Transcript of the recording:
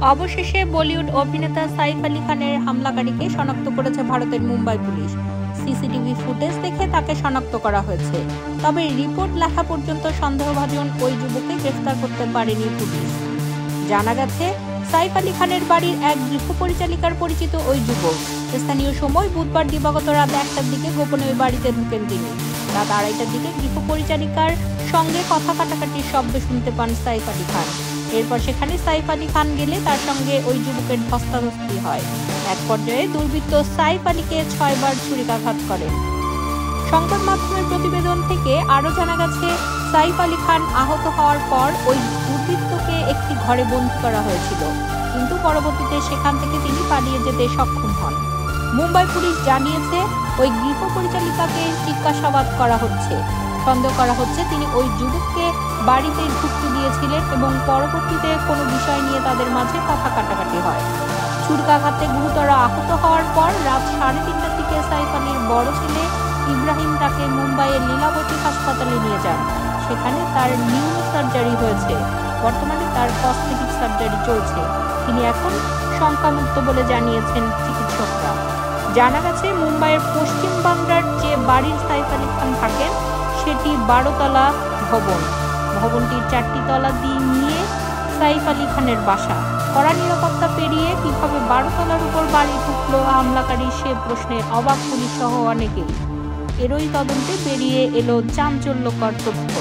অবশেষে বলিউড অভিনেতা সাইফ আলী খানের হামলাকারীকে শনাক্ত করেছে ভারতের মুম্বাই পুলিশ। সিসিটিভি ফুটেজ দেখে তাকে শনাক্ত করা হয়েছে। তবে রিপোর্ট লেখা পর্যন্ত সন্দেহভাজন ওই যুবককে গ্রেফতার করতে পারেনি পুলিশ। জানা গেছে, সাইফ আলী খানের বাড়ির এক গৃহ পরিচালিকার পরিচিত ওই যুবক। স্থানীয় সময় বুধবার দিবাগত রাত 1টার দিকে গোপনে ওই বাড়িতে ঢুকেন তিনি। রাত 2:30টার দিকে গৃহ পরিচালিকার সঙ্গে কথা কাটাকাটির শব্দ শুনতে পান সাইফ আলী খান। এরপর সেখানে সাইফ আলী খান গেলে তার সঙ্গে ওই যুবকের ধস্তাধস্তি হয়। এক পর্যায়ে দুর্বৃত্ত সাইফ আলীকে 6 বার ছুরিকাঘাত করেন। সংবাদ মাধ্যমের প্রতিবেদন থেকে আরও জানা গেছে, সাইফ আলী খান আহত হওয়ার পর ওই দুর্বৃত্তকে একটি ঘরে বন্দী করা হয়েছিল, কিন্তু পরবর্তীতে সেখান থেকে তিনি পালিয়ে যেতে সক্ষম হন। মুম্বাই পুলিশ জানিয়েছে, ওই গৃহ পরিচালিকাকে জিজ্ঞাসাবাদ করা হচ্ছে। সন্দেহ করা হচ্ছে তিনি ওই যুবককে বাড়িতে ঢুকতে দিয়েছিলেন এবং পরবর্তীতে কোনো বিষয় নিয়ে তাদের মাঝে কথা কাটাকাটি হয়। ছুরিকাঘাতে গুরুতর আহত হওয়ার পর রাত 3:30টার দিকে সাইফ আলীর বড় ছেলে ইব্রাহিম তাকে মুম্বাইয়ের লীলাবতী হাসপাতালে নিয়ে যান। সেখানে তার নিউরো সার্জারি হয়েছে। বর্তমানে তার কসমেটিক সার্জারি চলছে। তিনি এখন শঙ্কামুক্ত বলে জানিয়েছেন চিকিৎসকরা। জানা গেছে, মুম্বাইয়ের পশ্চিম বাংলার যে বাড়ির সাইফ আলী খান থাকেন সেটি 12 তলা ভবন। ভবনটির 4টি তলা দিয়ে নিয়ে সাইফ আলী খানের বাসা। কড়া নিরাপত্তা পেরিয়ে কিভাবে 12 তলার উপর বাড়ি ঢুকলো হামলাকারী, সে প্রশ্নে অবাক পুলিশ সহ অনেকেই। এরই তদন্তে বেরিয়ে এলো চাঞ্চল্যকর তথ্য।